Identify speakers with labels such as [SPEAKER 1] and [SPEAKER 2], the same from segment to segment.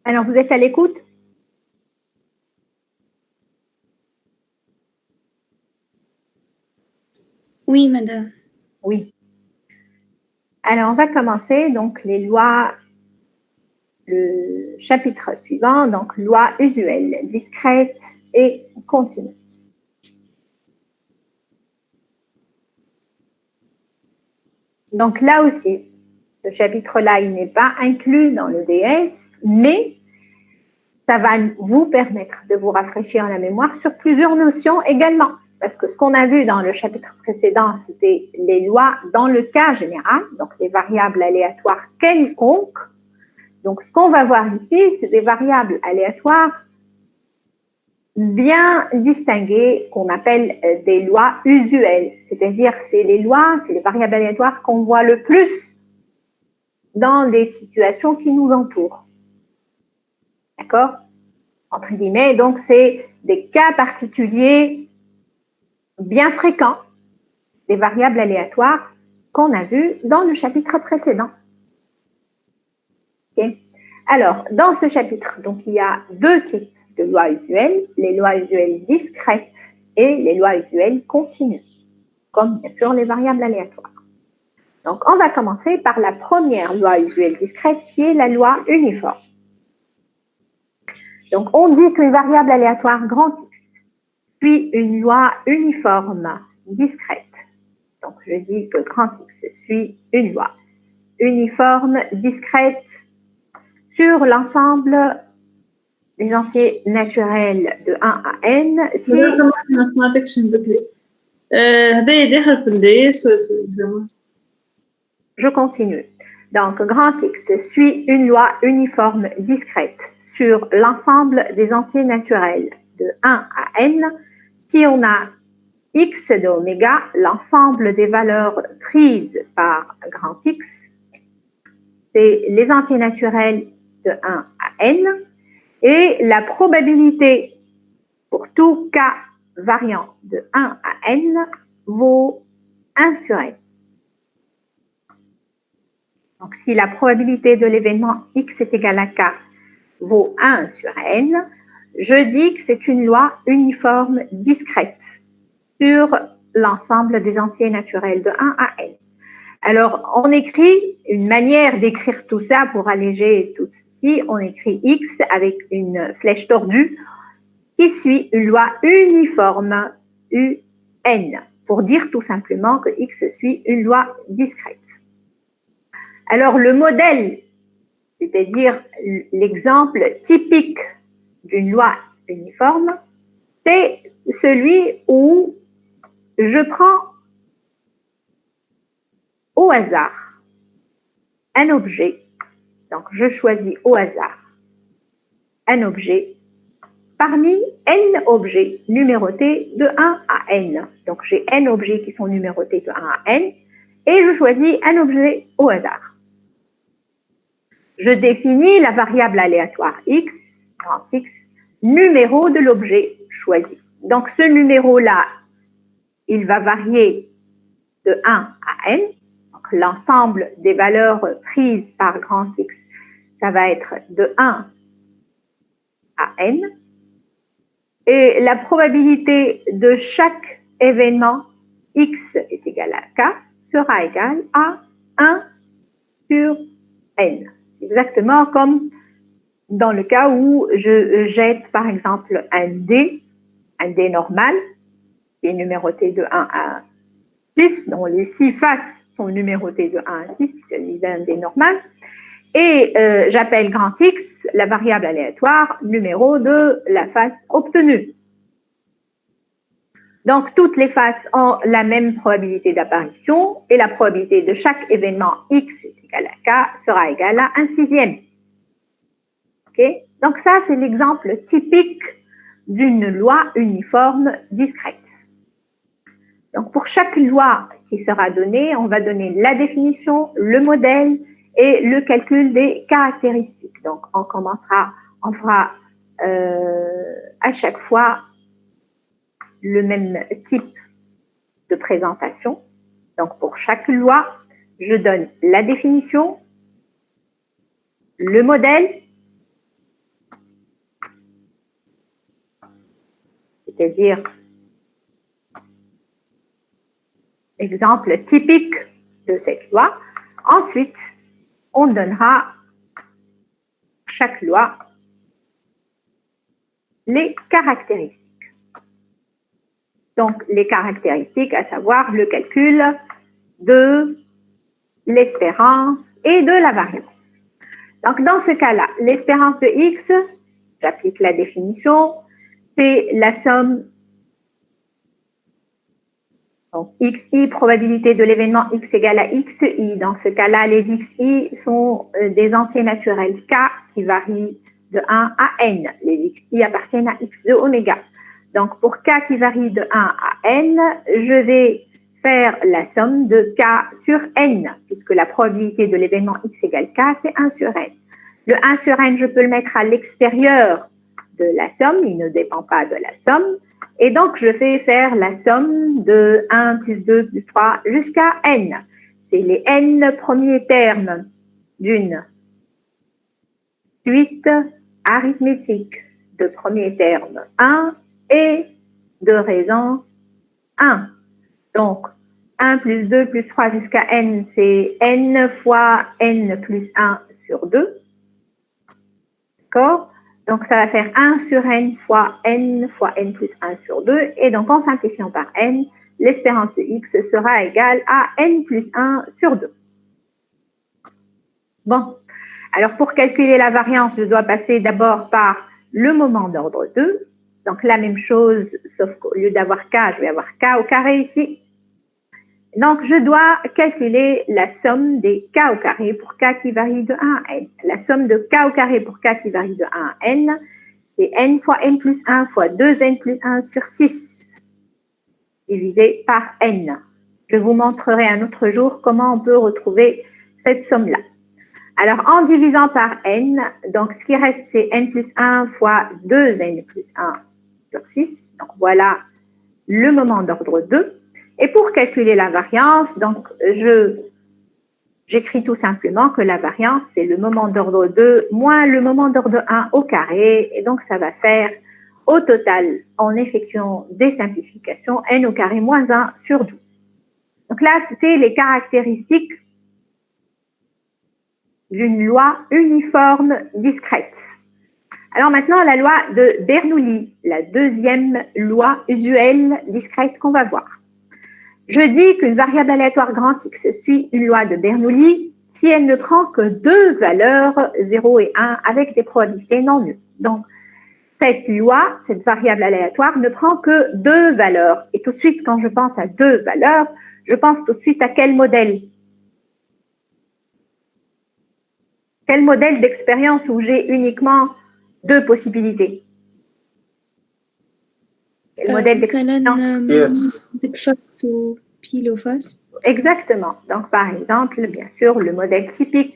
[SPEAKER 1] Alors, vous êtes à l'écoute?
[SPEAKER 2] Oui, madame.
[SPEAKER 1] Oui. Alors, on va commencer. Donc, les lois, le chapitre suivant, donc loi usuelle, discrète et continue. Donc, là aussi, ce chapitre-là, il n'est pas inclus dans le DS, mais ça va vous permettre de vous rafraîchir la mémoire sur plusieurs notions également. Parce que ce qu'on a vu dans le chapitre précédent, c'était les lois dans le cas général, donc les variables aléatoires quelconques. Donc, ce qu'on va voir ici, c'est des variables aléatoires bien distinguées qu'on appelle des lois usuelles. C'est-à-dire, c'est les variables aléatoires qu'on voit le plus dans les situations qui nous entourent. D'accord? Entre guillemets, donc c'est des cas particuliers bien fréquents, des variables aléatoires qu'on a vues dans le chapitre précédent. Okay? Alors, dans ce chapitre, donc, il y a deux types de lois usuelles, les lois usuelles discrètes et les lois usuelles continues, comme bien sûr les variables aléatoires. Donc, on va commencer par la première loi usuelle discrète qui est la loi uniforme. Donc, on dit qu'une variable aléatoire grand X suit une loi uniforme discrète. Donc, je dis que grand X suit une loi uniforme discrète sur l'ensemble des entiers naturels de 1 à n. Si je continue. Donc, grand X suit une loi uniforme discrète sur l'ensemble des entiers naturels de 1 à n. Si on a x de oméga, l'ensemble des valeurs prises par grand X, c'est les entiers naturels de 1 à n, et la probabilité pour tout cas variant de 1 à n vaut 1 sur n. Donc, si la probabilité de l'événement x est égale à k vaut 1 sur n, je dis que c'est une loi uniforme discrète sur l'ensemble des entiers naturels de 1 à n. Alors, on écrit une manière d'écrire tout ça pour alléger tout ceci. On écrit x avec une flèche tordue qui suit une loi uniforme UN pour dire tout simplement que x suit une loi discrète. Alors, le modèle, c'est-à-dire l'exemple typique d'une loi uniforme, c'est celui où je prends au hasard un objet. Donc, je choisis au hasard un objet parmi n objets numérotés de 1 à n. Donc, j'ai n objets qui sont numérotés de 1 à n et je choisis un objet au hasard. Je définis la variable aléatoire x, grand X, numéro de l'objet choisi. Donc, ce numéro-là, il va varier de 1 à n. Donc, l'ensemble des valeurs prises par grand X, ça va être de 1 à n. Et la probabilité de chaque événement x est égal à k sera égale à 1 sur n. Exactement comme dans le cas où je jette par exemple un dé normal, qui est numéroté de 1 à 6, dont les 6 faces sont numérotées de 1 à 6, c'est un dé normal, et j'appelle grand X la variable aléatoire numéro de la face obtenue. Donc, toutes les faces ont la même probabilité d'apparition et la probabilité de chaque événement x est égal à k sera égale à 1/6. Okay? Donc, ça, c'est l'exemple typique d'une loi uniforme discrète. Donc, pour chaque loi qui sera donnée, on va donner la définition, le modèle et le calcul des caractéristiques. Donc, on fera à chaque fois le même type de présentation. Donc, pour chaque loi, je donne la définition, le modèle c'est-à-dire, exemple typique de cette loi. Ensuite, on donnera chaque loi les caractéristiques. Donc, les caractéristiques, à savoir le calcul de l'espérance et de la variance. Donc, dans ce cas-là, l'espérance de x, j'applique la définition, c'est la somme, donc xi, probabilité de l'événement x égale à xi. Dans ce cas-là, les xi sont des entiers naturels k qui varient de 1 à n. Les xi appartiennent à x de oméga. Donc, pour k qui varie de 1 à n, je vais faire la somme de k sur n, puisque la probabilité de l'événement x égale k, c'est 1 sur n. Le 1 sur n, je peux le mettre à l'extérieur de la somme, il ne dépend pas de la somme. Et donc, je vais faire la somme de 1 plus 2 plus 3 jusqu'à n. C'est les n premiers termes d'une suite arithmétique de premiers termes 1 et de raison 1. Donc, 1 plus 2 plus 3 jusqu'à n, c'est n fois n plus 1 sur 2. D'accord? Donc, ça va faire 1 sur n fois n plus 1 sur 2. Et donc, en simplifiant par n, l'espérance de x sera égale à n plus 1 sur 2. Bon, alors pour calculer la variance, je dois passer d'abord par le moment d'ordre 2. Donc, la même chose, sauf qu'au lieu d'avoir k, je vais avoir k au carré ici. Donc, je dois calculer la somme des k au carré pour k qui varie de 1 à n. La somme de k au carré pour k qui varie de 1 à n, c'est n fois n plus 1 fois 2n plus 1 sur 6 divisé par n. Je vous montrerai un autre jour comment on peut retrouver cette somme-là. Alors, en divisant par n, donc ce qui reste, c'est n plus 1 fois 2n plus 1 sur 6. Donc, voilà le moment d'ordre 2. Et pour calculer la variance, donc j'écris tout simplement que la variance, c'est le moment d'ordre 2 moins le moment d'ordre 1 au carré. Et donc, ça va faire, au total, en effectuant des simplifications, n au carré moins 1 sur 12. Donc là, c'était les caractéristiques d'une loi uniforme discrète. Alors maintenant, la loi de Bernoulli, la deuxième loi usuelle discrète qu'on va voir. Je dis qu'une variable aléatoire grand X suit une loi de Bernoulli si elle ne prend que deux valeurs, 0 et 1, avec des probabilités non nulles. Donc, cette loi, cette variable aléatoire, ne prend que deux valeurs. Et tout de suite, quand je pense à deux valeurs, je pense tout de suite à quel modèle? Quel modèle d'expérience où j'ai uniquement deux possibilités? Quel modèle d'expérience?
[SPEAKER 2] Pile ou face.
[SPEAKER 1] Exactement. Donc, par exemple, bien sûr, le modèle typique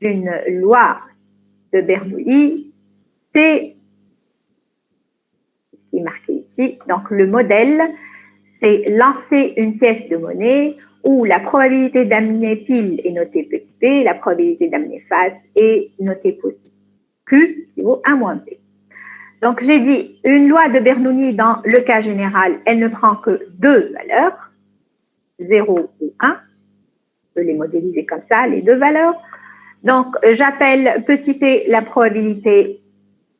[SPEAKER 1] d'une loi de Bernoulli, c'est ce qui est marqué ici. Donc, le modèle, c'est lancer une pièce de monnaie où la probabilité d'amener pile est notée petit p, la probabilité d'amener face est notée petit q, qui vaut 1 moins p. Donc, j'ai dit, une loi de Bernoulli, dans le cas général, elle ne prend que deux valeurs, 0 ou 1. Je peux les modéliser comme ça, les deux valeurs. Donc, j'appelle petit p la probabilité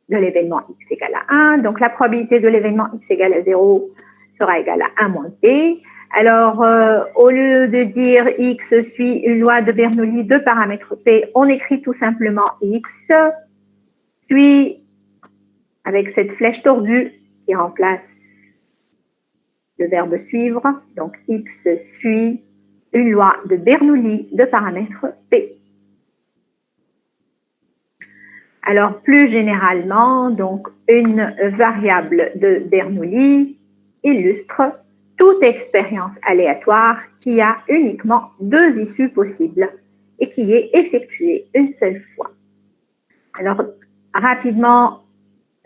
[SPEAKER 1] de l'événement x égale à 1. Donc, la probabilité de l'événement x égale à 0 sera égale à 1 moins p. Alors, au lieu de dire x suit une loi de Bernoulli de paramètres p, on écrit tout simplement x suit, avec cette flèche tordue qui remplace le verbe suivre, donc x suit une loi de Bernoulli de paramètre p. Alors, plus généralement, donc, une variable de Bernoulli illustre toute expérience aléatoire qui a uniquement deux issues possibles et qui est effectuée une seule fois. Alors, rapidement,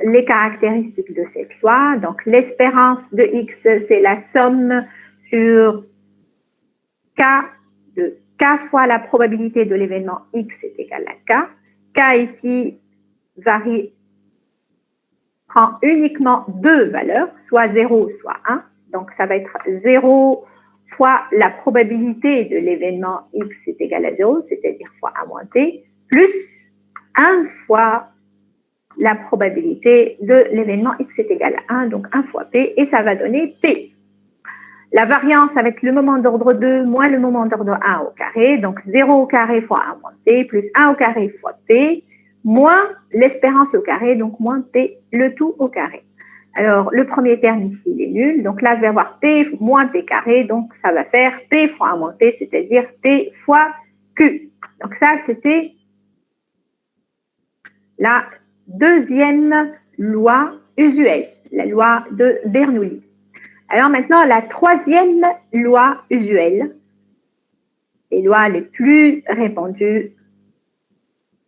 [SPEAKER 1] les caractéristiques de cette loi. Donc, l'espérance de x, c'est la somme sur k de k fois la probabilité de l'événement x est égale à k. K ici varie prend uniquement deux valeurs, soit 0, soit 1. Donc, ça va être 0 fois la probabilité de l'événement x est égal à 0, c'est-à-dire fois a moins t, plus 1 fois la probabilité de l'événement x est égal à 1, donc 1 fois p, et ça va donner p. La variance, ça va être le moment d'ordre 2 moins le moment d'ordre 1 au carré, donc 0 au carré fois 1 moins p, plus 1 au carré fois p, moins l'espérance au carré, donc moins p, le tout au carré. Alors, le premier terme ici, il est nul, donc là, je vais avoir p moins p carré, donc ça va faire p fois 1 moins p, c'est-à-dire p fois q. Donc ça, c'était la deuxième loi usuelle, la loi de Bernoulli. Alors maintenant, la troisième loi usuelle, les lois les plus répandues,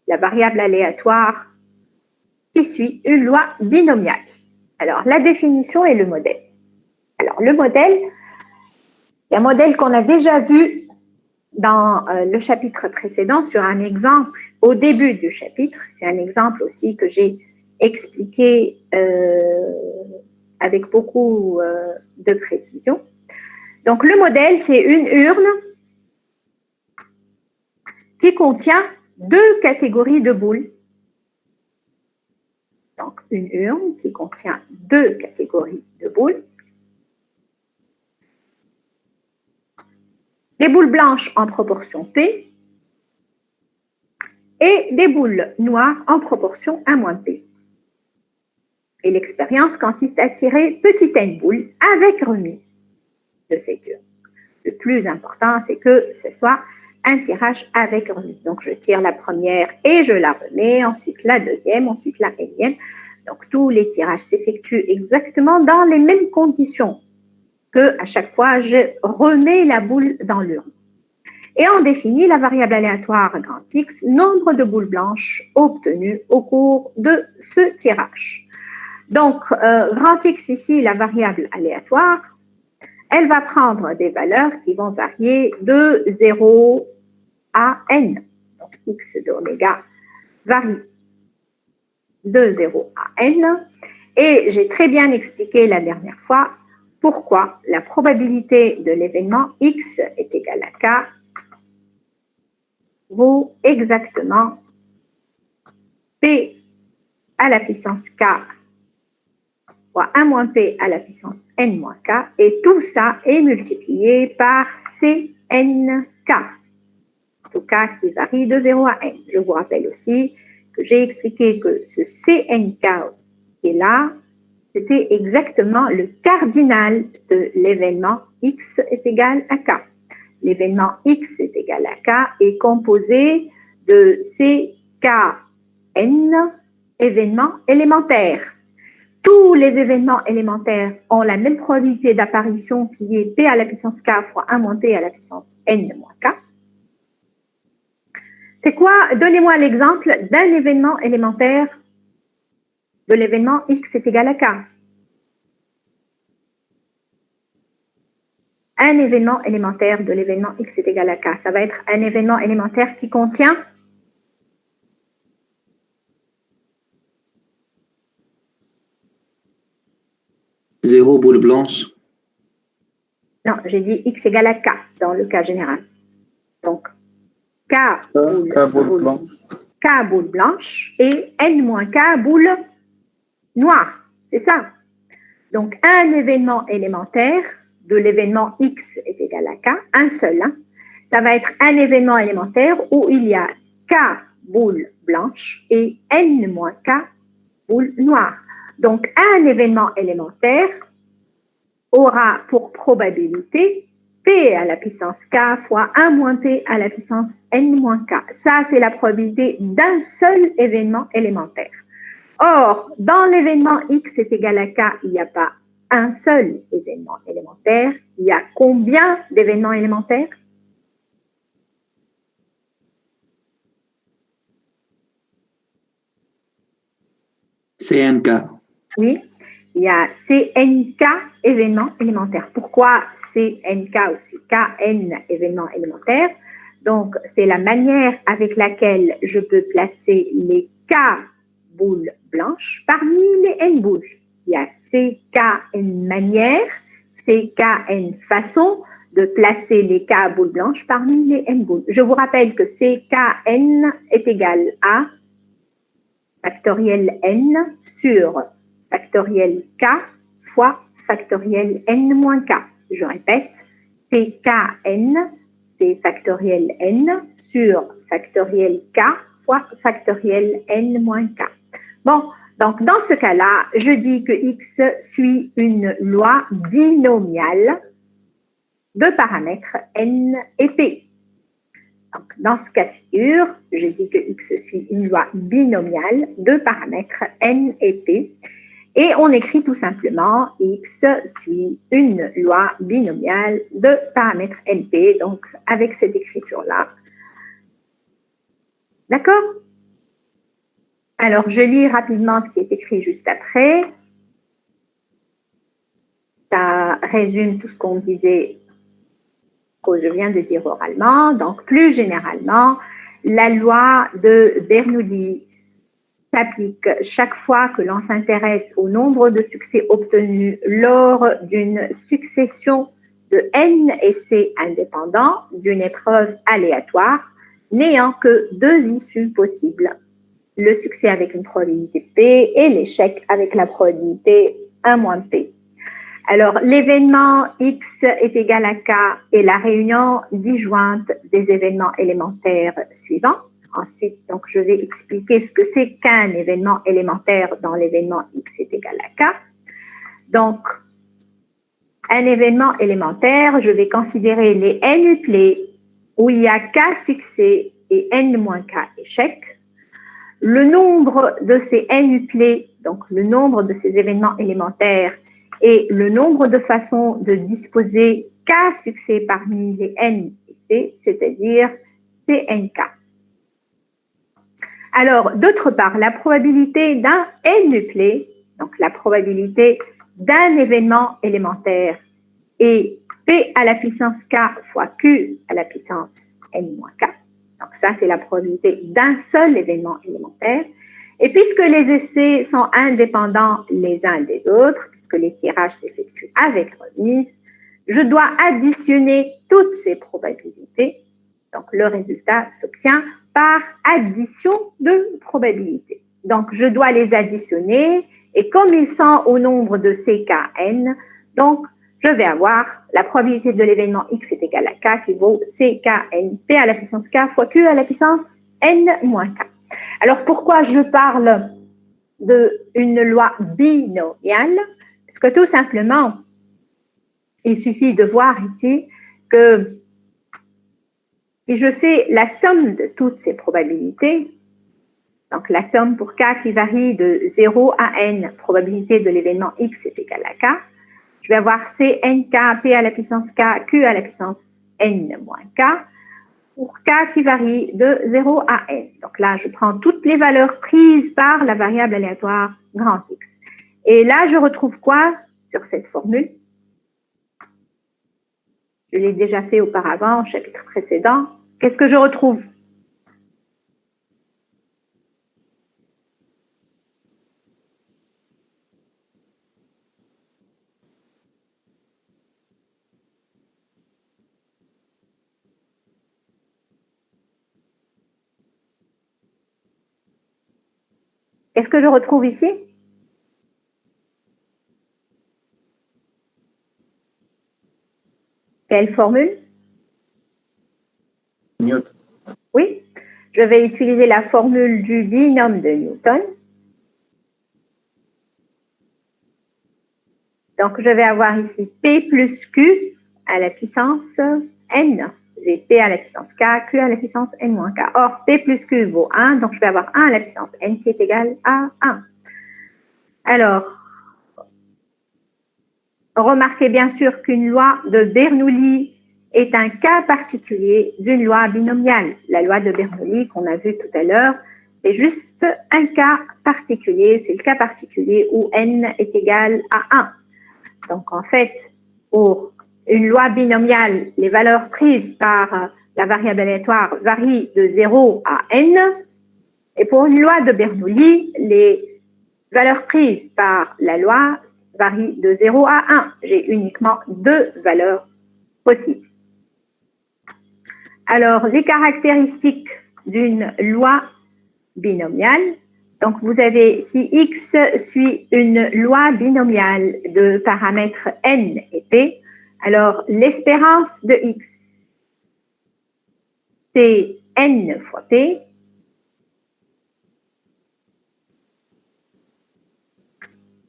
[SPEAKER 1] la variable aléatoire qui suit une loi binomiale. Alors, la définition et le modèle. Alors, le modèle, c'est un modèle qu'on a déjà vu dans le chapitre précédent sur un exemple au début du chapitre. C'est un exemple aussi que j'ai expliqué avec beaucoup de précision. Donc, le modèle, c'est une urne qui contient deux catégories de boules. Donc, une urne qui contient deux catégories de boules. Des boules blanches en proportion P et des boules noires en proportion 1 moins P. Et l'expérience consiste à tirer petite n boules avec remise de cette urne. Le plus important, c'est que ce soit un tirage avec remise. Donc, je tire la première et je la remets, ensuite la deuxième, ensuite la énième. Donc, tous les tirages s'effectuent exactement dans les mêmes conditions que à chaque fois, je remets la boule dans l'urne. Et on définit la variable aléatoire grand X, nombre de boules blanches obtenues au cours de ce tirage. Donc, grand X ici, la variable aléatoire, elle va prendre des valeurs qui vont varier de 0 à n. Donc, x de oméga varie de 0 à n. Et j'ai très bien expliqué la dernière fois pourquoi la probabilité de l'événement x est égale à k vaut exactement p à la puissance k fois 1 moins p à la puissance n moins k, et tout ça est multiplié par cnk, tout cas qui varie de 0 à n. Je vous rappelle aussi que j'ai expliqué que ce cnk qui est là, c'était exactement le cardinal de l'événement x est égal à k. L'événement x est égal à k est composé de ckn événements élémentaires. Tous les événements élémentaires ont la même probabilité d'apparition qui est p à la puissance k fois 1 moins p à la puissance n moins k. C'est quoi? Donnez-moi l'exemple d'un événement élémentaire de l'événement x est égal à k. Un événement élémentaire de l'événement x est égal à k. Ça va être un événement élémentaire qui contient
[SPEAKER 3] zéro boule blanche.
[SPEAKER 1] Non, j'ai dit x égale à k dans le cas général. Donc, k boule blanche et n moins k boule noire. C'est ça. Donc, un événement élémentaire de l'événement x est égal à k, un seul. Ça va être un événement élémentaire où il y a k boules blanches et n moins k boules noires. Donc, un événement élémentaire aura pour probabilité p à la puissance k fois 1 moins p à la puissance n moins k. Ça, c'est la probabilité d'un seul événement élémentaire. Or, dans l'événement x est égal à k, il n'y a pas un seul événement élémentaire. Il y a combien d'événements élémentaires?
[SPEAKER 3] CNK.
[SPEAKER 1] Oui, il y a CNK événements élémentaires. Pourquoi CNK ou KN événements élémentaires? Donc, c'est la manière avec laquelle je peux placer les K boules blanches parmi les n boules. Il y a CKN manières, CKN façons de placer les K boules blanches parmi les n boules. Je vous rappelle que CKN est égal à factoriel n sur factoriel K fois factoriel n moins K. Je répète, CKN, c'est factoriel n sur factoriel K fois factoriel n moins K. Bon, donc dans ce cas-là, je dis que X suit une loi binomiale de paramètres n et p. Donc, dans ce cas de figure, je dis que X suit une loi binomiale de paramètres n et p. Et on écrit tout simplement X suit une loi binomiale de paramètres NP, donc avec cette écriture-là. D'accord? Alors, je lis rapidement ce qui est écrit juste après. Ça résume tout ce qu'on disait, que je viens de dire oralement. Donc, plus généralement, la loi de Bernoulli s'applique chaque fois que l'on s'intéresse au nombre de succès obtenus lors d'une succession de n essais indépendants d'une épreuve aléatoire n'ayant que deux issues possibles, le succès avec une probabilité P et l'échec avec la probabilité 1 moins P. Alors, l'événement X est égal à K est la réunion disjointe des événements élémentaires suivants. Ensuite, donc, je vais expliquer ce que c'est qu'un événement élémentaire dans l'événement X est égal à K. Donc, un événement élémentaire, je vais considérer les n uplets où il y a K succès et n moins K échec. Le nombre de ces n uplets, donc le nombre de ces événements élémentaires, et le nombre de façons de disposer K succès parmi les n et C, c'est-à-dire CNK. Alors, d'autre part, la probabilité d'un n-uplet, donc la probabilité d'un événement élémentaire, est P à la puissance K fois Q à la puissance n moins K. Donc ça, c'est la probabilité d'un seul événement élémentaire. Et puisque les essais sont indépendants les uns des autres, puisque les tirages s'effectuent avec remise, je dois additionner toutes ces probabilités. Donc, le résultat s'obtient par addition de probabilités. Donc, je dois les additionner et comme ils sont au nombre de CKN, donc, je vais avoir la probabilité de l'événement X est égal à K qui vaut CKN, P à la puissance K fois Q à la puissance N moins K. Alors, pourquoi je parle d'une loi binomiale? Parce que tout simplement, il suffit de voir ici que si je fais la somme de toutes ces probabilités, donc la somme pour K qui varie de 0 à N, probabilité de l'événement X est égal à K, je vais avoir CNK, P à la puissance K, Q à la puissance N moins K, pour K qui varie de 0 à N. Donc là, je prends toutes les valeurs prises par la variable aléatoire grand X. Et là, je retrouve quoi sur cette formule? Je l'ai déjà fait auparavant au chapitre précédent. Qu'est-ce que je retrouve? Qu'est-ce que je retrouve ici? Quelle formule?
[SPEAKER 3] Newton.
[SPEAKER 1] Oui, je vais utiliser la formule du binôme de Newton. Donc, je vais avoir ici P plus Q à la puissance N. J'ai P à la puissance K, Q à la puissance N moins K. Or, P plus Q vaut 1, donc je vais avoir 1 à la puissance N qui est égal à 1. Alors, remarquez bien sûr qu'une loi de Bernoulli est un cas particulier d'une loi binomiale. La loi de Bernoulli qu'on a vue tout à l'heure, c'est juste un cas particulier. C'est le cas particulier où n est égal à 1. Donc, en fait, pour une loi binomiale, les valeurs prises par la variable aléatoire varient de 0 à n. Et pour une loi de Bernoulli, les valeurs prises par la loi varient de 0 à 1. J'ai uniquement 2 valeurs possibles. Alors, les caractéristiques d'une loi binomiale. Donc, vous avez, si X suit une loi binomiale de paramètres N et P, alors l'espérance de X, c'est N fois P,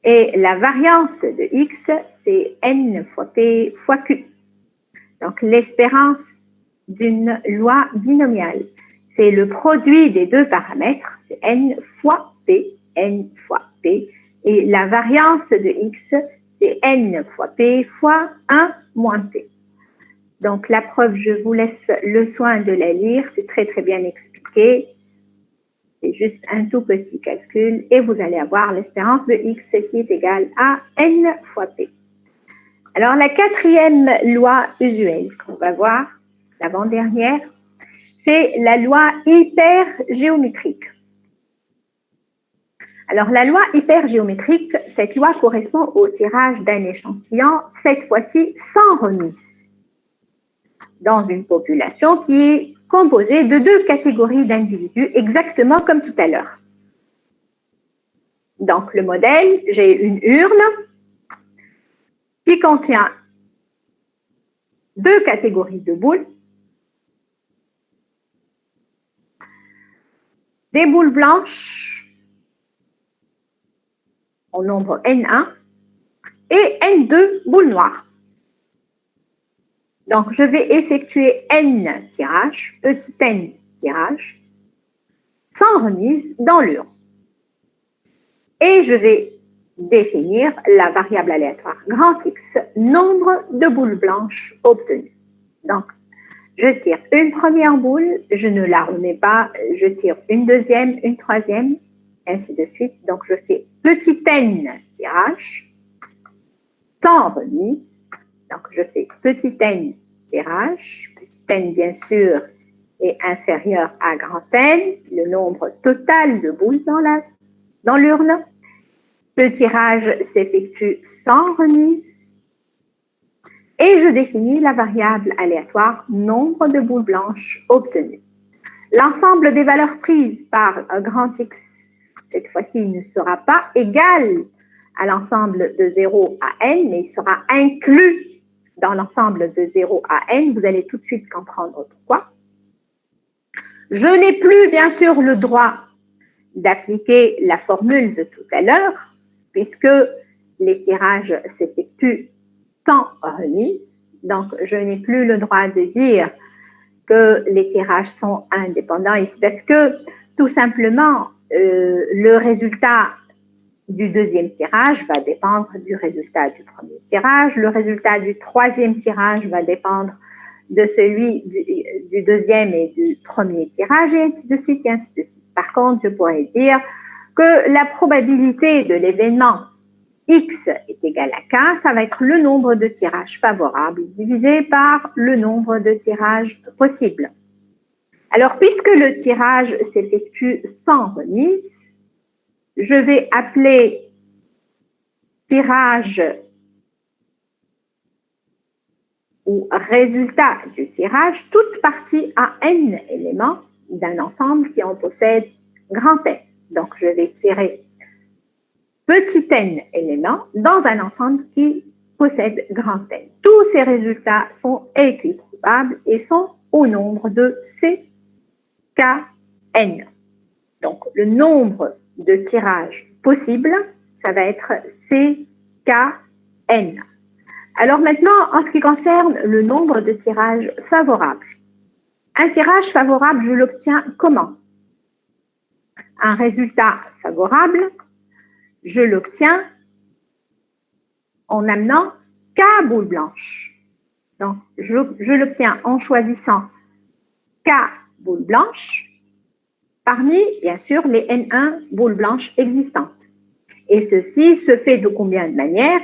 [SPEAKER 1] et la variance de X, c'est N fois P fois Q. Donc, l'espérance d'une loi binomiale, c'est le produit des deux paramètres, c'est N fois P, et la variance de X, c'est N fois P fois 1 moins P. Donc, la preuve, je vous laisse le soin de la lire, c'est très très bien expliqué. C'est juste un tout petit calcul et vous allez avoir l'espérance de X qui est égale à N fois P. Alors, la quatrième loi usuelle qu'on va voir, l'avant-dernière, c'est la loi hypergéométrique. Alors, la loi hypergéométrique, cette loi correspond au tirage d'un échantillon, cette fois-ci sans remise, dans une population qui est composée de 2 catégories d'individus, exactement comme tout à l'heure. Donc, le modèle, j'ai une urne qui contient 2 catégories de boules, des boules blanches au nombre N1 et N2 boules noires. Donc, je vais effectuer N tirages, petit n tirages, sans remise dans l'urne. Et je vais définir la variable aléatoire grand X, nombre de boules blanches obtenues. Donc, je tire une première boule, je ne la remets pas, je tire une deuxième, une troisième, ainsi de suite. Donc, je fais petit n tirage, sans remise. Donc, je fais petit n tirage, petit n bien sûr est inférieur à grand N, le nombre total de boules dans l'urne. Ce tirage s'effectue sans remise et je définis la variable aléatoire nombre de boules blanches obtenues. L'ensemble des valeurs prises par grand X, cette fois-ci, ne sera pas égal à l'ensemble de 0 à n, mais il sera inclus dans l'ensemble de 0 à n. Vous allez tout de suite comprendre pourquoi. Je n'ai plus, bien sûr, le droit d'appliquer la formule de tout à l'heure, puisque les tirages s'effectuent sans remise. Donc, je n'ai plus le droit de dire que les tirages sont indépendants ici, parce que, tout simplement, le résultat du deuxième tirage va dépendre du résultat du premier tirage. Le résultat du troisième tirage va dépendre de celui du deuxième et du premier tirage, et ainsi de suite, et ainsi de suite. Par contre, je pourrais dire que la probabilité de l'événement X est égale à K, ça va être le nombre de tirages favorables divisé par le nombre de tirages possibles. Alors, puisque le tirage s'effectue sans remise, je vais appeler tirage ou résultat du tirage toute partie à n éléments d'un ensemble qui en possède grand N. Donc, je vais tirer petit n éléments dans un ensemble qui possède grand N. Tous ces résultats sont équiprobables et sont au nombre de CKN. Donc, le nombre de tirages possibles, ça va être CKN. Alors maintenant, en ce qui concerne le nombre de tirages favorables. Un tirage favorable, je l'obtiens comment? Un résultat favorable, je l'obtiens en amenant K boules blanches. Donc, je l'obtiens en choisissant K boules blanches parmi, bien sûr, les N1 boules blanches existantes. Et ceci se fait de combien de manières?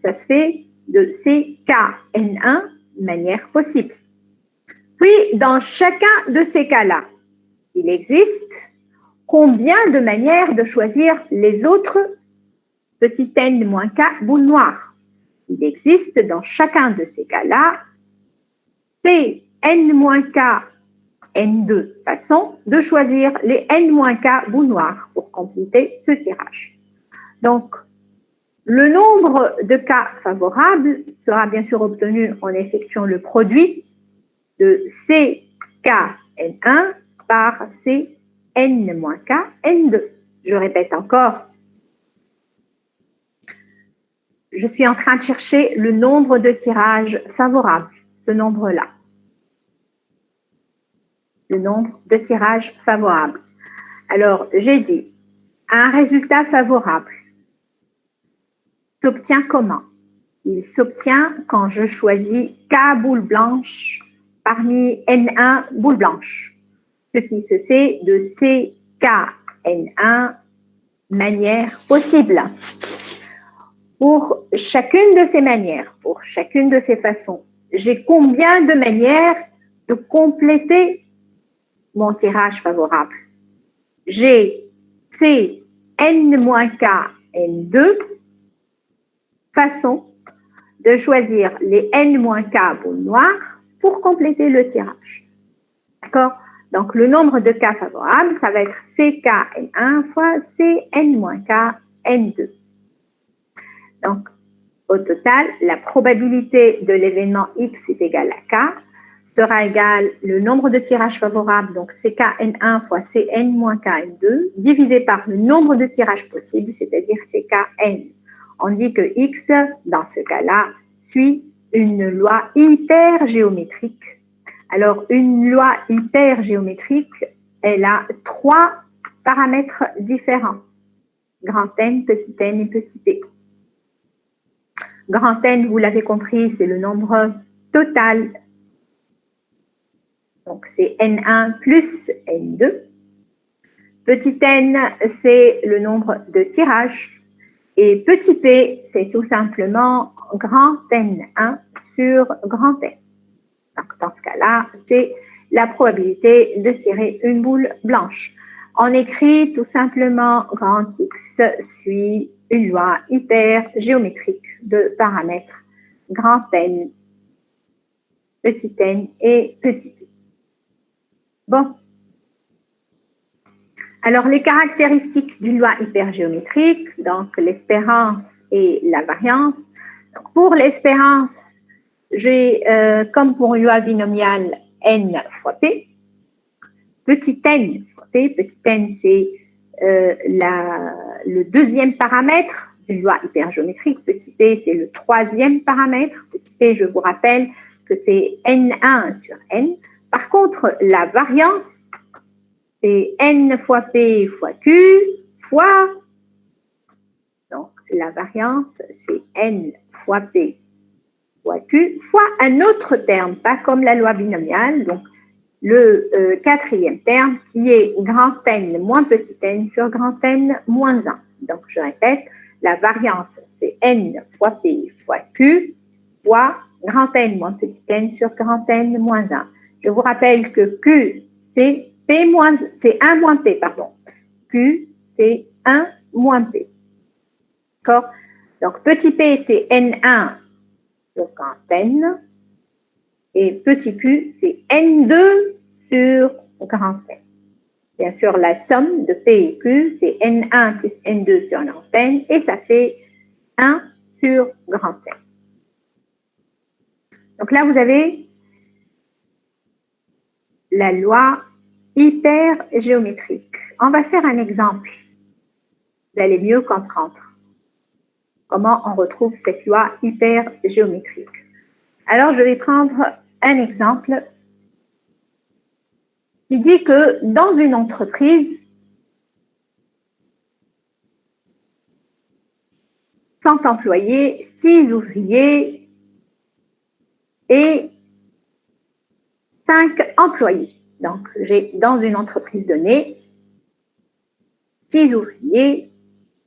[SPEAKER 1] Ça se fait de CKN1 manière possible. Puis, dans chacun de ces cas-là, il existe combien de manières de choisir les autres petit n moins k boules noires. Il existe dans chacun de ces cas-là c n moins k n2 façons de choisir les n moins k boules noires pour compléter ce tirage. Donc, le nombre de cas favorables sera bien sûr obtenu en effectuant le produit de CKN1 par CN-K N2. Je répète encore, je suis en train de chercher le nombre de tirages favorables, ce nombre-là. Le nombre de tirages favorables. Alors, j'ai dit, un résultat favorable s'obtient comment? Il s'obtient quand je choisis K boules blanches parmi N1 boules blanches, ce qui se fait de CKN1 manières possibles. Pour chacune de ces manières, pour chacune de ces façons, j'ai combien de manières de compléter mon tirage favorable? J'ai CN-K N2 façons de choisir les N-K boules noires pour compléter le tirage. D'accord? Donc, le nombre de cas favorables, ça va être CKN1 fois CN-K N2. Donc, au total, la probabilité de l'événement X est égale à K sera égale le nombre de tirages favorables, donc CKN1 fois CN-K N2, divisé par le nombre de tirages possibles, c'est-à-dire CKN. On dit que X, dans ce cas-là, suit une loi hypergéométrique. Alors, une loi hypergéométrique, elle a 3 paramètres différents. Grand N, petit n et petit p. Grand N, vous l'avez compris, c'est le nombre total. Donc, c'est N1 plus N2. Petit n, c'est le nombre de tirages. Et petit p, c'est tout simplement grand N1 sur grand N. Donc, dans ce cas-là, c'est la probabilité de tirer une boule blanche. On écrit tout simplement grand X suit une loi hypergéométrique de paramètres grand N, petit n et petit p. Bon. Alors, les caractéristiques d'une loi hypergéométrique, donc l'espérance et la variance. Donc, pour l'espérance, j'ai, comme pour une loi binomiale, n fois p. Petit n fois p, petit n, c'est le deuxième paramètre d'une loi hypergéométrique. Petit p, c'est le troisième paramètre. Petit p, je vous rappelle que c'est n1 sur n. Par contre, la variance, c'est n fois p fois q fois, donc la variance, c'est n fois p fois q fois un autre terme, pas comme la loi binomiale, donc le quatrième terme qui est grand N moins petit n sur grand N moins 1. Donc, je répète, la variance, c'est n fois p fois q fois grand N moins petit n sur grand N moins 1. Je vous rappelle que q, c'est c'est 1 moins p, pardon. Q, c'est 1 moins p. D'accord? Donc, petit p, c'est n1 sur grand N. Et petit q, c'est n2 sur grand N. Bien sûr, la somme de p et q, c'est n1 plus n2 sur grand N. Et ça fait 1 sur grand N. Donc là, vous avez la loi hypergéométrique. On va faire un exemple. Vous allez mieux comprendre comment on retrouve cette loi hypergéométrique. Alors, je vais prendre un exemple qui dit que dans une entreprise, 100 employés, 6 ouvriers et 5 employés. Donc, j'ai dans une entreprise donnée 6 ouvriers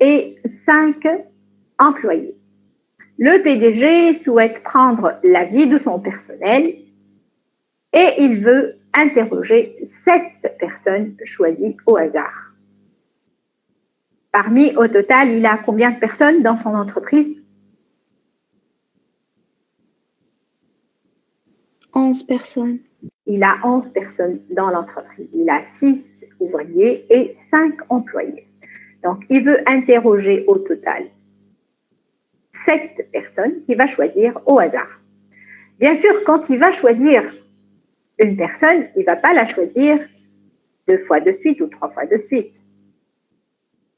[SPEAKER 1] et 5 employés. Le PDG souhaite prendre l'avis de son personnel et il veut interroger 7 personnes choisies au hasard. Parmi, au total, il a combien de personnes dans son entreprise?
[SPEAKER 2] 11 personnes.
[SPEAKER 1] Il a 11 personnes dans l'entreprise. Il a 6 ouvriers et 5 employés. Donc, il veut interroger au total 7 personnes qu'il va choisir au hasard. Bien sûr, quand il va choisir une personne, il ne va pas la choisir 2 fois de suite ou 3 fois de suite.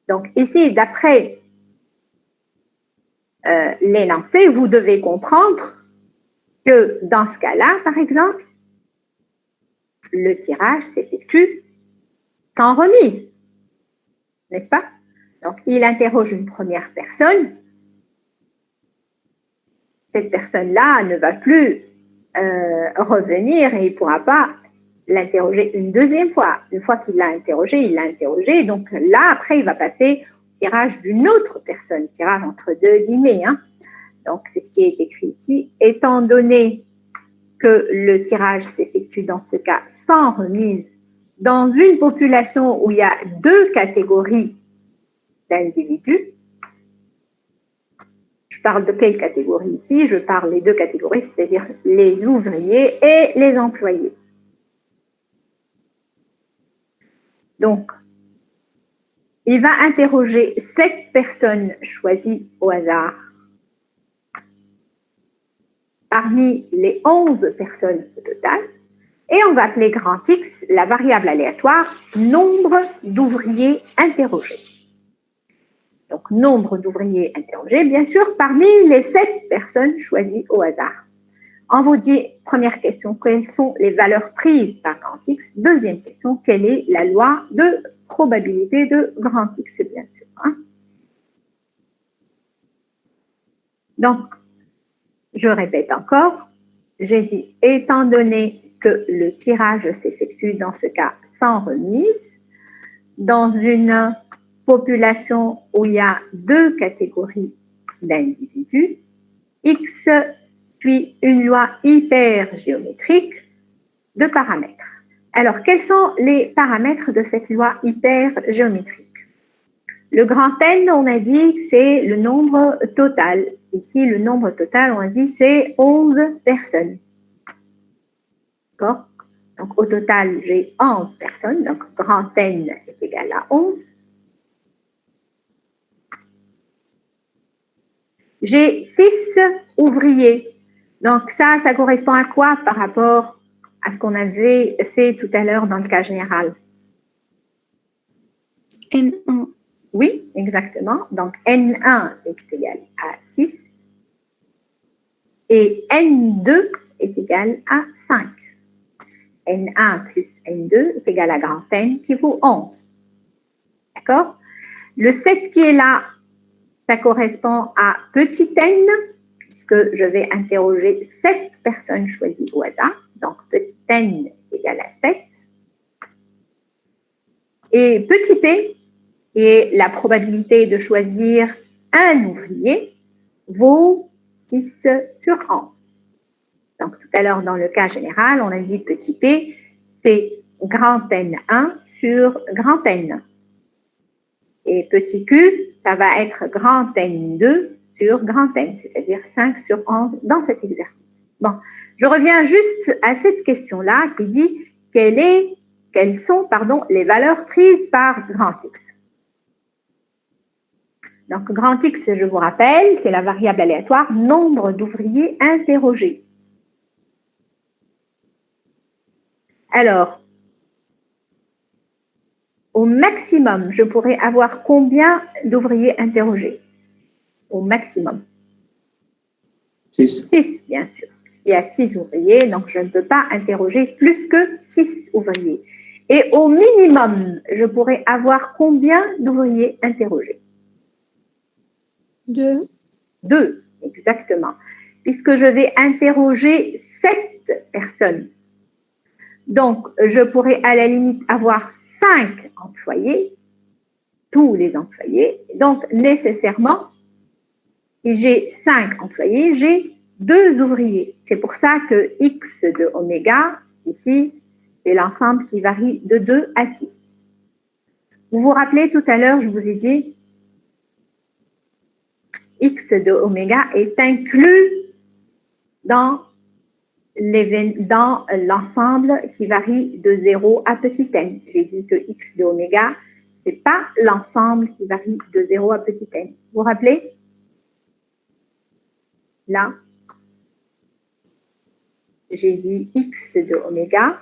[SPEAKER 1] Donc, ici, d'après l'énoncé, vous devez comprendre que dans ce cas-là, par exemple, le tirage s'effectue sans remise, n'est-ce pas? Donc, il interroge une première personne. Cette personne-là ne va plus revenir et il ne pourra pas l'interroger une deuxième fois. Une fois qu'il l'a interrogé, il l'a interrogé. Donc là, après, il va passer au tirage d'une autre personne, tirage entre deux guillemets. Hein. Donc, c'est ce qui est écrit ici. Étant donné que le tirage s'effectue dans ce cas sans remise, dans une population où il y a 2 catégories d'individus, je parle de quelle catégorie ici? Je parle des 2 catégories, c'est-à-dire les ouvriers et les employés. Donc, il va interroger 7 personnes choisies au hasard. Parmi les 11 personnes au total, et on va appeler grand X la variable aléatoire nombre d'ouvriers interrogés. Donc, nombre d'ouvriers interrogés, bien sûr, parmi les 7 personnes choisies au hasard. On vous dit, première question, quelles sont les valeurs prises par grand X? Deuxième question, quelle est la loi de probabilité de grand X, bien sûr. Hein? Donc, je répète encore, j'ai dit, étant donné que le tirage s'effectue dans ce cas sans remise, dans une population où il y a 2 catégories d'individus, X suit une loi hypergéométrique de paramètres. Alors, quels sont les paramètres de cette loi hypergéométrique? Le grand N, on a dit que c'est le nombre total. Ici, le nombre total, on a dit c'est 11 personnes. D'accord? Donc, au total, j'ai 11 personnes. Donc, grand N est égal à 11. J'ai 6 ouvriers. Donc, ça correspond à quoi par rapport à ce qu'on avait fait tout à l'heure dans le cas général?
[SPEAKER 2] N1.
[SPEAKER 1] Oui, exactement. Donc, N1 est égal à 6 et N2 est égal à 5. N1 plus N2 est égal à grand N qui vaut 11. D'accord? Le 7 qui est là, ça correspond à petit n, puisque je vais interroger 7 personnes choisies au hasard. Donc, petit n est égal à 7. Et petit p, qui est la probabilité de choisir un ouvrier, vaut 6 sur 11. Donc, tout à l'heure, dans le cas général, on a dit petit p, c'est grand N1 sur grand N. Et petit q, ça va être grand N2 sur grand N, c'est-à-dire 5 sur 11 dans cet exercice. Bon, je reviens juste à cette question-là qui dit quelles sont les valeurs prises par grand X. Donc, grand X, je vous rappelle, c'est la variable aléatoire nombre d'ouvriers interrogés. Alors, au maximum, je pourrais avoir combien d'ouvriers interrogés? Au maximum.
[SPEAKER 3] 6.
[SPEAKER 1] 6, bien sûr. Il y a 6 ouvriers, donc je ne peux pas interroger plus que 6 ouvriers. Et au minimum, je pourrais avoir combien d'ouvriers interrogés?
[SPEAKER 2] 2.
[SPEAKER 1] 2, exactement. Puisque je vais interroger 7 personnes. Donc, je pourrais à la limite avoir 5 employés, tous les employés. Donc, nécessairement, si j'ai 5 employés, j'ai 2 ouvriers. C'est pour ça que X de oméga, ici, c'est l'ensemble qui varie de 2 à 6. Vous vous rappelez tout à l'heure, je vous ai dit x de oméga est inclus dans l'ensemble qui varie de 0 à petit n. J'ai dit que x de oméga, ce n'est pas l'ensemble qui varie de 0 à petit n. Vous vous rappelez? Là, j'ai dit x de oméga,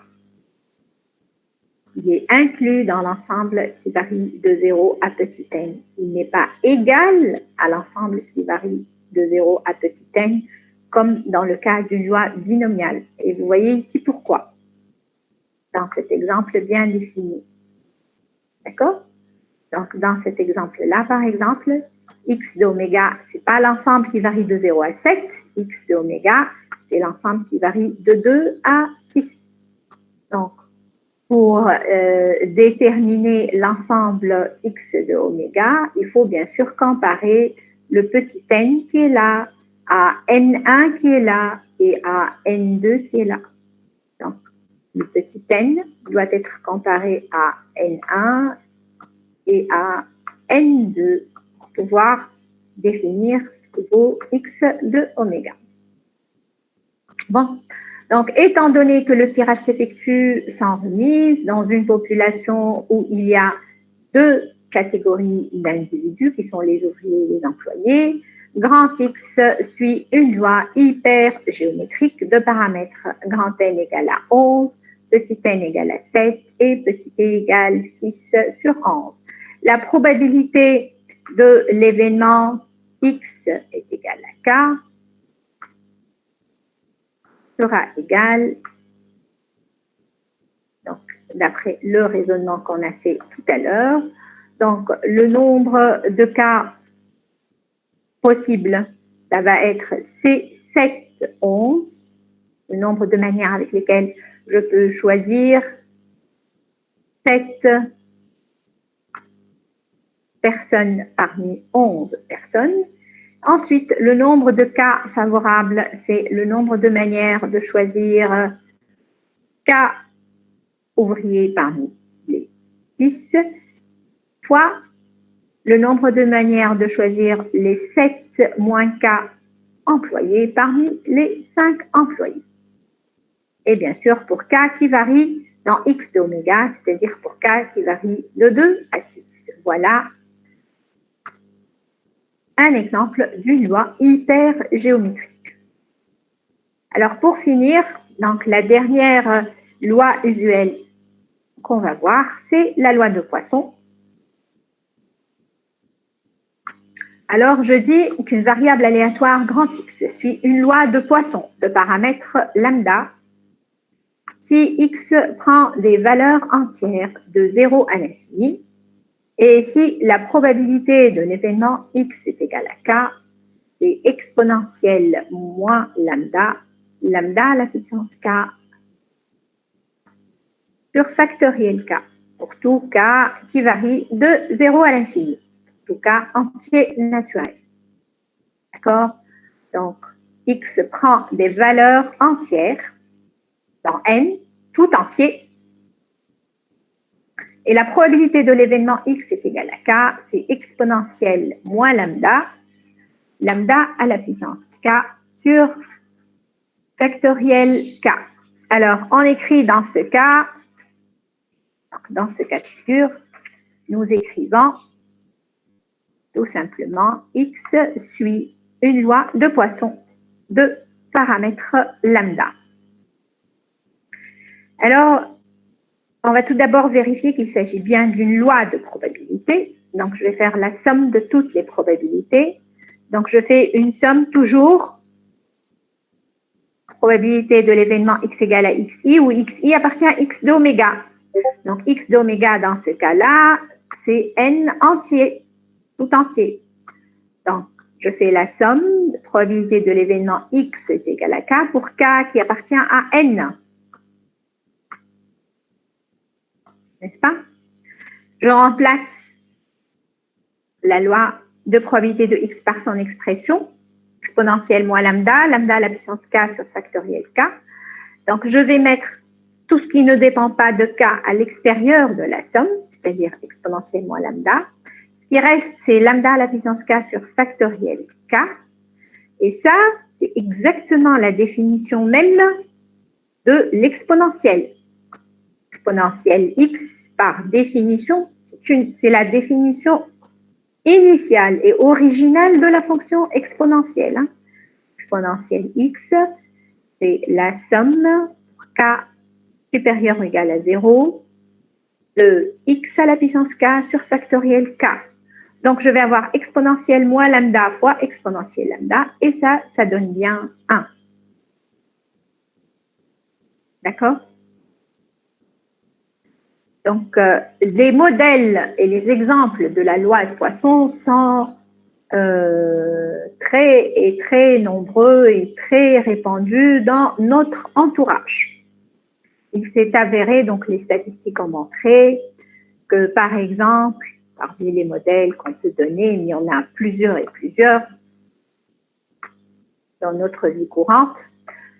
[SPEAKER 1] il est inclus dans l'ensemble qui varie de 0 à petit n. Il n'est pas égal à l'ensemble qui varie de 0 à petit n, comme dans le cas d'une loi binomiale. Et vous voyez ici pourquoi, dans cet exemple bien défini. D'accord? Donc, dans cet exemple-là, par exemple, x de oméga, ce n'est pas l'ensemble qui varie de 0 à 7. X de oméga, c'est l'ensemble qui varie de 2 à 6. Donc, pour déterminer l'ensemble x de oméga, il faut bien sûr comparer le petit n qui est là à n1 qui est là et à n2 qui est là. Donc, le petit n doit être comparé à n1 et à n2 pour pouvoir définir ce que vaut x de oméga. Bon, donc étant donné que le tirage s'effectue sans remise dans une population où il y a deux catégories d'individus qui sont les ouvriers et les employés, grand X suit une loi hypergéométrique de paramètres grand N égale à 11, petit n égale à 7 et petit t égale 6 sur 11. La probabilité de l'événement X est égale à K sera égale, donc d'après le raisonnement qu'on a fait tout à l'heure, donc le nombre de cas possibles, ça va être C7, 11, le nombre de manières avec lesquelles je peux choisir 7 personnes parmi 11 personnes. Ensuite, le nombre de cas favorables, c'est le nombre de manières de choisir K ouvriers parmi les 10, fois le nombre de manières de choisir les 7 moins K employés parmi les 5 employés. Et bien sûr, pour K qui varie dans X de oméga, c'est-à-dire pour K qui varie de 2 à 6. Voilà un exemple d'une loi hypergéométrique. Alors, pour finir, donc la dernière loi usuelle qu'on va voir, c'est la loi de Poisson. Alors, je dis qu'une variable aléatoire grand X suit une loi de Poisson de paramètre lambda si X prend des valeurs entières de 0 à l'infini et si la probabilité de l'événement X est égale à K, c'est exponentielle moins lambda, lambda à la puissance K sur factoriel K, pour tout K qui varie de 0 à l'infini, tout K entier naturel. D'accord? Donc, X prend des valeurs entières dans N, tout entier, et la probabilité de l'événement X est égale à K, c'est exponentielle moins lambda, lambda à la puissance K sur factoriel K. Alors, on écrit dans ce cas de figure, nous écrivons tout simplement X suit une loi de Poisson de paramètre lambda. Alors, on va tout d'abord vérifier qu'il s'agit bien d'une loi de probabilité. Donc, je vais faire la somme de toutes les probabilités. Donc, je fais une somme toujours probabilité de l'événement x égale à xi, où xi appartient à x d'oméga. Donc, x d'oméga dans ce cas-là, c'est n entier, tout entier. Donc, je fais la somme de probabilité de l'événement x est égal à k pour k qui appartient à n. N'est-ce pas? Je remplace la loi de probabilité de x par son expression, exponentielle moins lambda, lambda à la puissance k sur factoriel k. Donc, je vais mettre tout ce qui ne dépend pas de k à l'extérieur de la somme, c'est-à-dire exponentielle moins lambda. Ce qui reste, c'est lambda à la puissance k sur factoriel k. Et ça, c'est exactement la définition même de l'exponentielle. Exponentielle x, par définition, c'est la définition initiale et originale de la fonction exponentielle. Exponentielle x, c'est la somme pour k supérieur ou égal à 0 de x à la puissance k sur factoriel k. Donc, je vais avoir exponentielle moins lambda fois exponentielle lambda, et ça donne bien 1. D'accord? Donc, les modèles et les exemples de la loi de Poisson sont très nombreux et très répandus dans notre entourage. Il s'est avéré, donc les statistiques ont montré que, par exemple, parmi les modèles qu'on peut donner, il y en a plusieurs et plusieurs dans notre vie courante.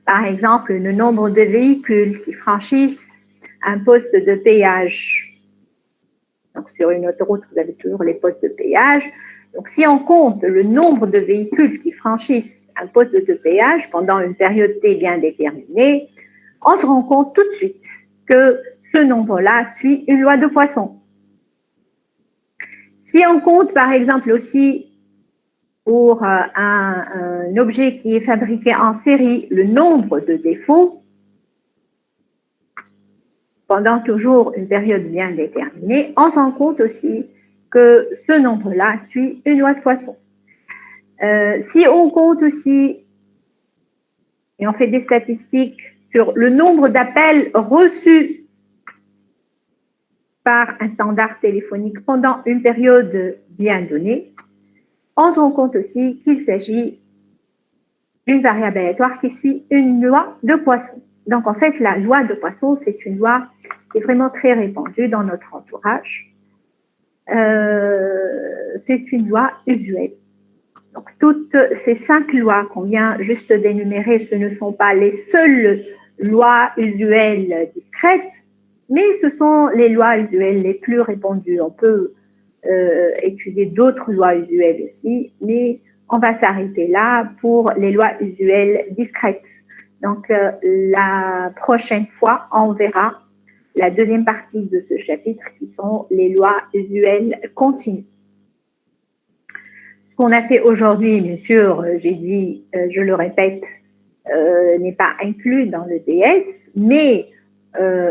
[SPEAKER 1] Par exemple, le nombre de véhicules qui franchissent un poste de péage. Donc, sur une autoroute, vous avez toujours les postes de péage. Donc, si on compte le nombre de véhicules qui franchissent un poste de péage pendant une période T bien déterminée, on se rend compte tout de suite que ce nombre-là suit une loi de Poisson. Si on compte, par exemple, aussi pour un objet qui est fabriqué en série, le nombre de défauts, pendant toujours une période bien déterminée, on se rend compte aussi que ce nombre-là suit une loi de Poisson. Si on compte aussi, et on fait des statistiques sur le nombre d'appels reçus par un standard téléphonique pendant une période bien donnée, on se rend compte aussi qu'il s'agit d'une variable aléatoire qui suit une loi de Poisson. Donc, en fait, la loi de Poisson, c'est une loi qui est vraiment très répandue dans notre entourage. C'est une loi usuelle. Donc, toutes ces 5 lois qu'on vient juste d'énumérer, ce ne sont pas les seules lois usuelles discrètes, mais ce sont les lois usuelles les plus répandues. On peut étudier d'autres lois usuelles aussi, mais on va s'arrêter là pour les lois usuelles discrètes. Donc, la prochaine fois, on verra la deuxième partie de ce chapitre qui sont les lois usuelles continues. Ce qu'on a fait aujourd'hui, bien sûr, j'ai dit, je le répète, n'est pas inclus dans le DS, mais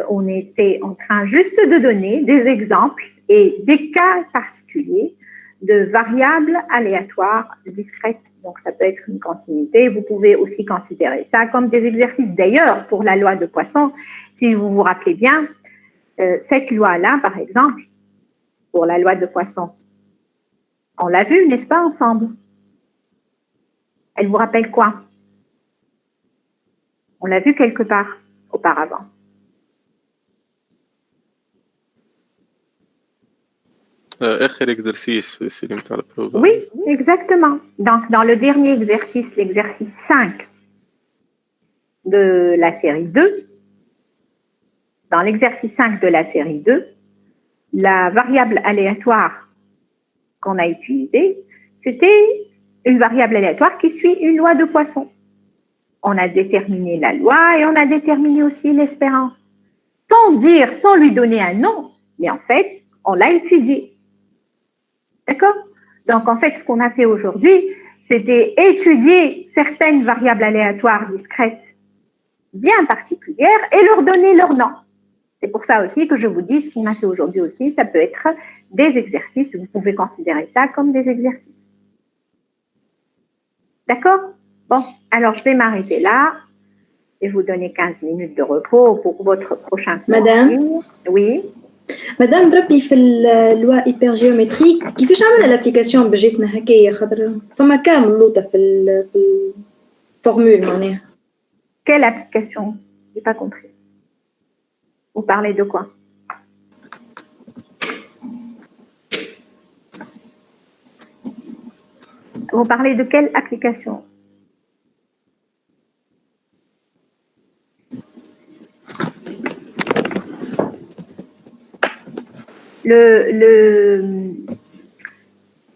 [SPEAKER 1] on était en train juste de donner des exemples et des cas particuliers de variables aléatoires discrètes. Donc, ça peut être une continuité. Vous pouvez aussi considérer ça comme des exercices. D'ailleurs, pour la loi de Poisson, si vous vous rappelez bien, cette loi-là, par exemple, pour la loi de Poisson, on l'a vu, n'est-ce pas, ensemble? Elle vous rappelle quoi? On l'a vu quelque part auparavant. Oui, exactement. Donc, dans le dernier exercice, l'exercice 5 de la série 2, dans l'exercice 5 de la série 2, la variable aléatoire qu'on a utilisée, c'était une variable aléatoire qui suit une loi de Poisson. On a déterminé la loi et on a déterminé aussi l'espérance. Sans lui donner un nom, mais en fait, on l'a étudié. D'accord? Donc, en fait, ce qu'on a fait aujourd'hui, c'était étudier certaines variables aléatoires discrètes bien particulières et leur donner leur nom. C'est pour ça aussi que je vous dis ce qu'on a fait aujourd'hui aussi, ça peut être des exercices. Vous pouvez considérer ça comme des exercices. D'accord? Bon, alors je vais m'arrêter là et vous donner 15 minutes de repos pour votre prochain cours.
[SPEAKER 2] Madame?
[SPEAKER 1] Oui.
[SPEAKER 2] Madame, بربي في اللوا hyper géométrique كيفاش عملنا l'application بجيتنا هكايا خاطر فما كامل لوطة في الفورمول معناها.
[SPEAKER 1] Quelle application? J'ai pas compris. Vous parlez de quoi? Vous parlez de quelle application?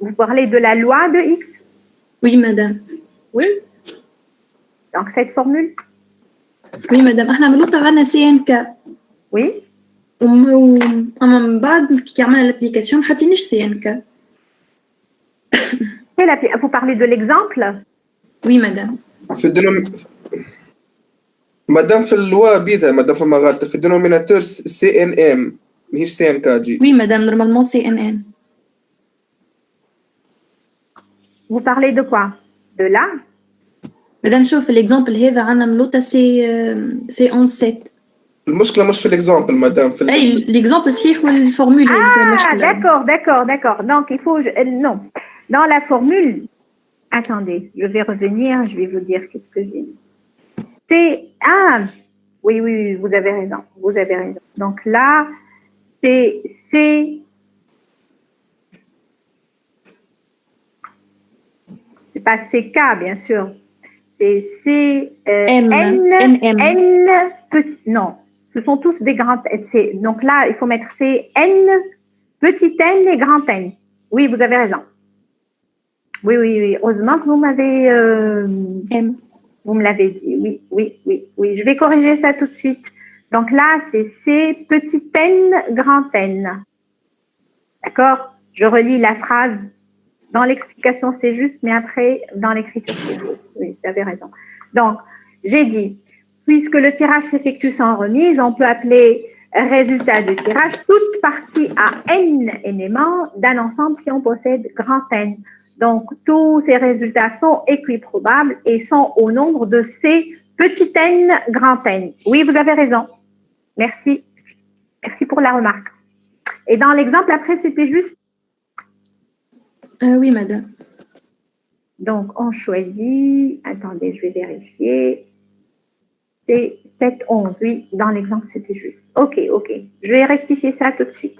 [SPEAKER 1] Vous parlez de la loi de X?
[SPEAKER 2] Oui, madame.
[SPEAKER 1] Oui. Donc, cette formule?
[SPEAKER 2] Oui, madame. احنا ملوطة عنا CNK.
[SPEAKER 1] Oui.
[SPEAKER 2] وأما من بعد كي عملنا l'application ما حطيناش CNK.
[SPEAKER 1] Vous parlez de l'exemple?
[SPEAKER 2] Oui, madame.
[SPEAKER 3] مادام في اللوا بيدها مادام فما غلطة في الدينوميناتور CNM ماهيش CNK جي.
[SPEAKER 2] Oui, madame. Normalement, CNN.
[SPEAKER 1] Vous parlez de quoi? De là?
[SPEAKER 2] madame شوف l'exemple هذا عنا ملوطة c'est 11-7.
[SPEAKER 3] المشكلة مش في l'exemple مادام في
[SPEAKER 2] أي l'exemple صحيح والformule هذه فيها مشكلة.
[SPEAKER 1] D'accord. Donc, il faut... non. Dans la formule... Attendez, je vais revenir, je vais vous dire qu'est-ce que j'ai mis. C'est... Ah! Oui, vous avez raison. Vous avez raison. Donc là, c'est pas CK, bien sûr. C'est N petit. Non, ce sont tous des grands N. Donc là, il faut mettre C N, petit N et grand N. Oui, vous avez raison. Oui. Heureusement que vous m'avez... Vous me l'avez dit. Oui. Je vais corriger ça tout de suite. Donc là, c'est C, petit N, grand N. D'accord? Je relis la phrase. Dans l'explication, c'est juste, mais après, dans l'écriture, c'est faux. Oui, vous avez raison. Donc, j'ai dit, puisque le tirage s'effectue sans remise, on peut appeler résultat du tirage toute partie à n éléments d'un ensemble qui en possède grand N. Donc, tous ces résultats sont équiprobables et sont au nombre de C petit n grand N. Oui, vous avez raison. Merci. Merci pour la remarque. Et dans l'exemple, après, c'était juste...
[SPEAKER 2] Oui, madame.
[SPEAKER 1] Donc, on choisit... Attendez, je vais vérifier. C'est 7, 11. Oui, dans l'exemple, c'était juste. Ok. Je vais rectifier ça tout de suite.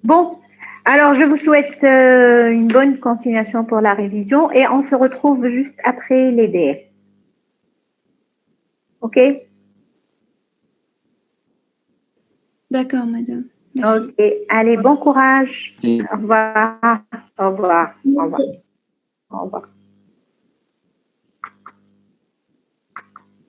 [SPEAKER 1] Bon, alors je vous souhaite une bonne continuation pour la révision et on se retrouve juste après les DS. Ok?
[SPEAKER 2] D'accord, madame. Merci.
[SPEAKER 1] Ok, allez, bon courage.
[SPEAKER 3] Merci.
[SPEAKER 1] Au revoir. Au revoir.